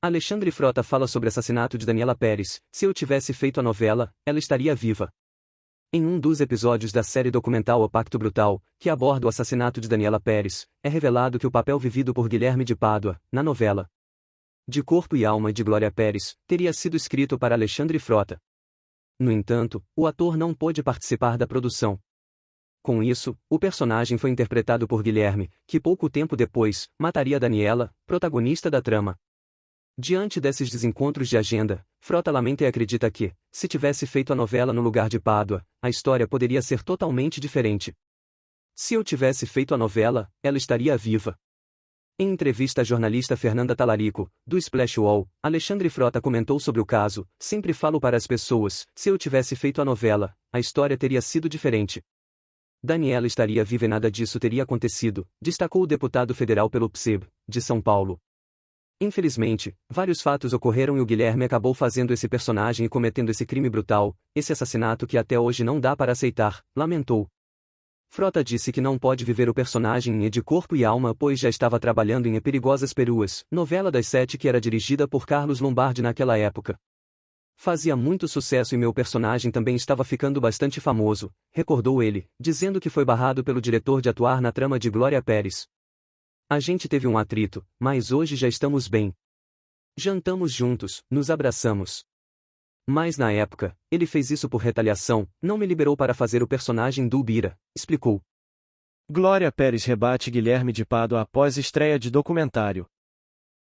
Alexandre Frota fala sobre assassinato de Daniela Pérez. Se eu tivesse feito a novela, ela estaria viva. Em um dos episódios da série documental O Pacto Brutal, que aborda o assassinato de Daniela Pérez, é revelado que o papel vivido por Guilherme de Pádua, na novela De Corpo e Alma de Glória Pérez, teria sido escrito para Alexandre Frota. No entanto, o ator não pôde participar da produção. Com isso, o personagem foi interpretado por Guilherme, que pouco tempo depois, mataria Daniela, protagonista da trama. Diante desses desencontros de agenda, Frota lamenta e acredita que, se tivesse feito a novela no lugar de Pádua, a história poderia ser totalmente diferente. Se eu tivesse feito a novela, ela estaria viva. Em entrevista à jornalista Fernanda Talarico, do Splash UOL, Alexandre Frota comentou sobre o caso: sempre falo para as pessoas, se eu tivesse feito a novela, a história teria sido diferente. Daniela estaria viva e nada disso teria acontecido, destacou o deputado federal pelo PSIB, de São Paulo. Infelizmente, vários fatos ocorreram e o Guilherme acabou fazendo esse personagem e cometendo esse crime brutal, esse assassinato que até hoje não dá para aceitar, lamentou. Frota disse que não pode viver o personagem em De Corpo e Alma pois já estava trabalhando em Perigosas Peruas, novela das 7 que era dirigida por Carlos Lombardi naquela época. Fazia muito sucesso e meu personagem também estava ficando bastante famoso, recordou ele, dizendo que foi barrado pelo diretor de atuar na trama de Glória Pérez. A gente teve um atrito, mas hoje já estamos bem. Jantamos juntos, nos abraçamos. Mas na época, ele fez isso por retaliação, não me liberou para fazer o personagem do Ubira, explicou. Glória Pérez rebate Guilherme de Pádua após estreia de documentário.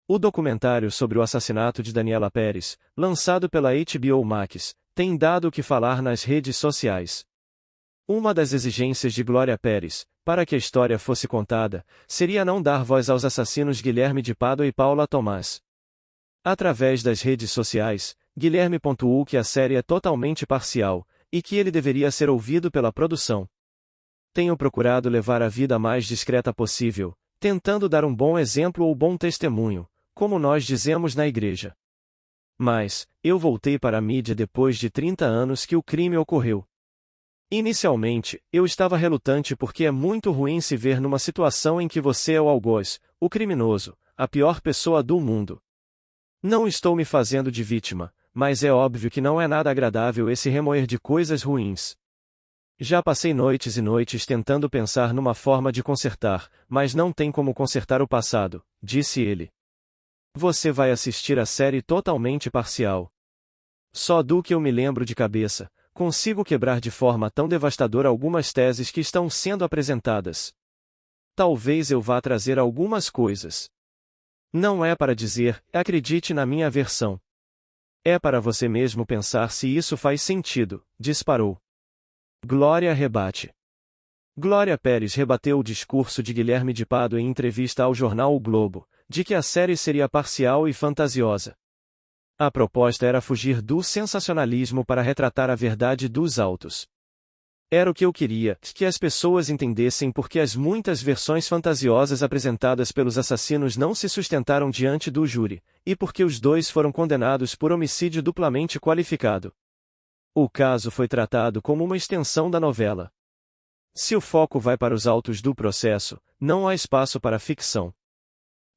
O documentário sobre o assassinato de Daniela Pérez, lançado pela HBO Max, tem dado o que falar nas redes sociais. Uma das exigências de Glória Pérez, para que a história fosse contada, seria não dar voz aos assassinos Guilherme de Pádua e Paula Tomás. Através das redes sociais, Guilherme pontuou que a série é totalmente parcial, e que ele deveria ser ouvido pela produção. Tenho procurado levar a vida mais discreta possível, tentando dar um bom exemplo ou bom testemunho, como nós dizemos na igreja. Mas, eu voltei para a mídia depois de 30 anos que o crime ocorreu. Inicialmente, eu estava relutante porque é muito ruim se ver numa situação em que você é o algoz, o criminoso, a pior pessoa do mundo. Não estou me fazendo de vítima, mas é óbvio que não é nada agradável esse remoer de coisas ruins. Já passei noites e noites tentando pensar numa forma de consertar, mas não tem como consertar o passado, disse ele. Você vai assistir a série totalmente parcial. Só do que eu me lembro de cabeça, consigo quebrar de forma tão devastadora algumas teses que estão sendo apresentadas. Talvez eu vá trazer algumas coisas. Não é para dizer, acredite na minha versão. É para você mesmo pensar se isso faz sentido, disparou. Glória rebate. Glória Pérez rebateu o discurso de Guilherme de Pádua em entrevista ao jornal O Globo, de que a série seria parcial e fantasiosa. A proposta era fugir do sensacionalismo para retratar a verdade dos autos. Era o que eu queria, que as pessoas entendessem porque as muitas versões fantasiosas apresentadas pelos assassinos não se sustentaram diante do júri, e porque os dois foram condenados por homicídio duplamente qualificado. O caso foi tratado como uma extensão da novela. Se o foco vai para os autos do processo, não há espaço para ficção.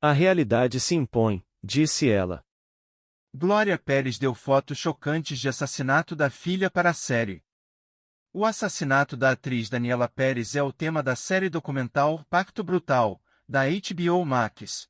A realidade se impõe, disse ela. Glória Pérez deu fotos chocantes de assassinato da filha para a série. O assassinato da atriz Daniela Pérez é o tema da série documental Pacto Brutal, da HBO Max.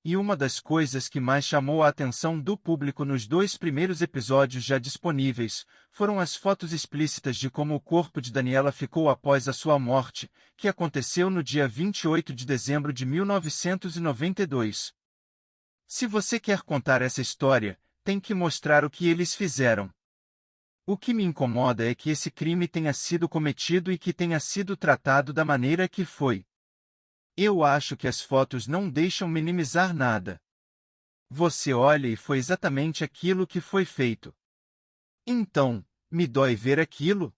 E uma das coisas que mais chamou a atenção do público nos 2 primeiros episódios já disponíveis, foram as fotos explícitas de como o corpo de Daniela ficou após a sua morte, que aconteceu no dia 28 de dezembro de 1992. Se você quer contar essa história, tem que mostrar o que eles fizeram. O que me incomoda é que esse crime tenha sido cometido e que tenha sido tratado da maneira que foi. Eu acho que as fotos não deixam minimizar nada. Você olha e foi exatamente aquilo que foi feito. Então, me dói ver aquilo?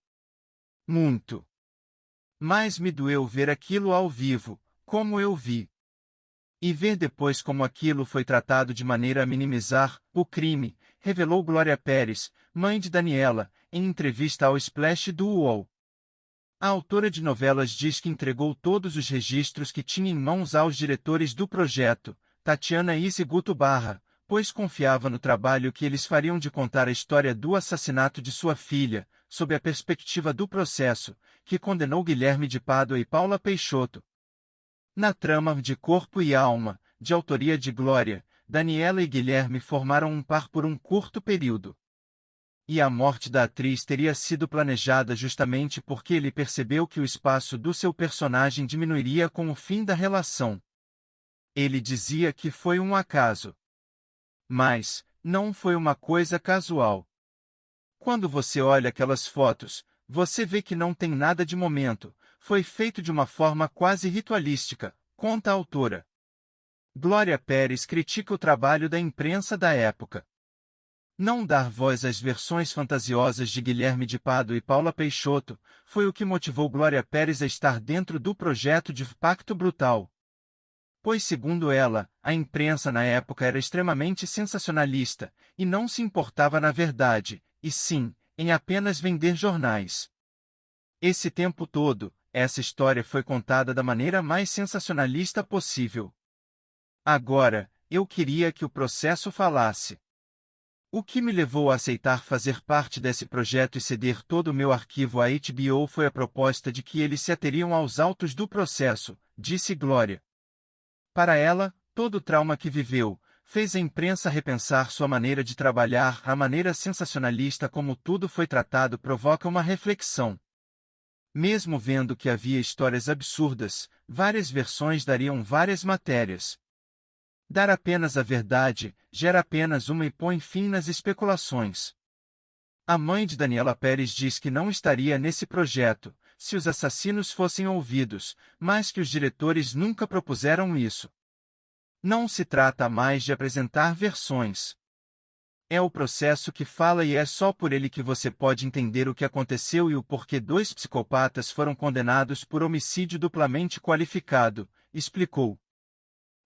Muito. Mas me doeu ver aquilo ao vivo, como eu vi. E ver depois como aquilo foi tratado de maneira a minimizar o crime, revelou Glória Pérez, mãe de Daniela, em entrevista ao Splash do UOL. A autora de novelas diz que entregou todos os registros que tinha em mãos aos diretores do projeto, Tatiana Isiguto pois confiava no trabalho que eles fariam de contar a história do assassinato de sua filha, sob a perspectiva do processo, que condenou Guilherme de Pádua e Paula Peixoto. Na trama de Corpo e Alma, de autoria de Glória, Daniela e Guilherme formaram um par por um curto período. E a morte da atriz teria sido planejada justamente porque ele percebeu que o espaço do seu personagem diminuiria com o fim da relação. Ele dizia que foi um acaso. Mas, não foi uma coisa casual. Quando você olha aquelas fotos, você vê que não tem nada de momento, foi feito de uma forma quase ritualística, conta a autora. Glória Pérez critica o trabalho da imprensa da época. Não dar voz às versões fantasiosas de Guilherme de Pádua e Paula Peixoto foi o que motivou Glória Pérez a estar dentro do projeto de Pacto Brutal. Pois, segundo ela, a imprensa na época era extremamente sensacionalista, e não se importava na verdade, e sim, em apenas vender jornais. Esse tempo todo, essa história foi contada da maneira mais sensacionalista possível. Agora, eu queria que o processo falasse. O que me levou a aceitar fazer parte desse projeto e ceder todo o meu arquivo à HBO foi a proposta de que eles se ateriam aos autos do processo, disse Glória. Para ela, todo o trauma que viveu, fez a imprensa repensar sua maneira de trabalhar. A maneira sensacionalista como tudo foi tratado provoca uma reflexão. Mesmo vendo que havia histórias absurdas, várias versões dariam várias matérias. Dar apenas a verdade, gera apenas uma e põe fim nas especulações. A mãe de Daniela Pérez diz que não estaria nesse projeto, se os assassinos fossem ouvidos, mas que os diretores nunca propuseram isso. Não se trata mais de apresentar versões. É o processo que fala e é só por ele que você pode entender o que aconteceu e o porquê dois psicopatas foram condenados por homicídio duplamente qualificado, explicou.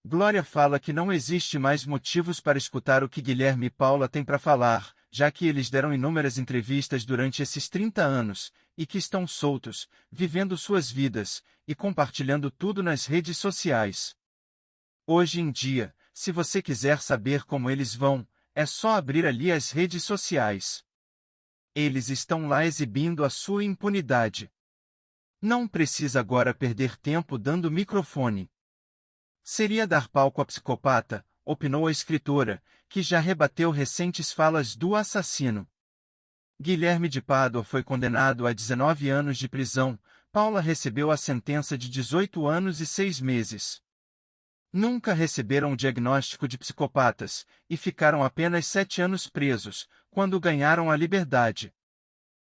Glória fala que não existe mais motivos para escutar o que Guilherme e Paula têm para falar, já que eles deram inúmeras entrevistas durante esses 30 anos, e que estão soltos, vivendo suas vidas, e compartilhando tudo nas redes sociais. Hoje em dia, se você quiser saber como eles vão, é só abrir ali as redes sociais. Eles estão lá exibindo a sua impunidade. Não precisa agora perder tempo dando microfone. Seria dar palco a psicopata, opinou a escritora, que já rebateu recentes falas do assassino. Guilherme de Pádua foi condenado a 19 anos de prisão, Paula recebeu a sentença de 18 anos e 6 meses. Nunca receberam o diagnóstico de psicopatas, e ficaram apenas 7 anos presos, quando ganharam a liberdade.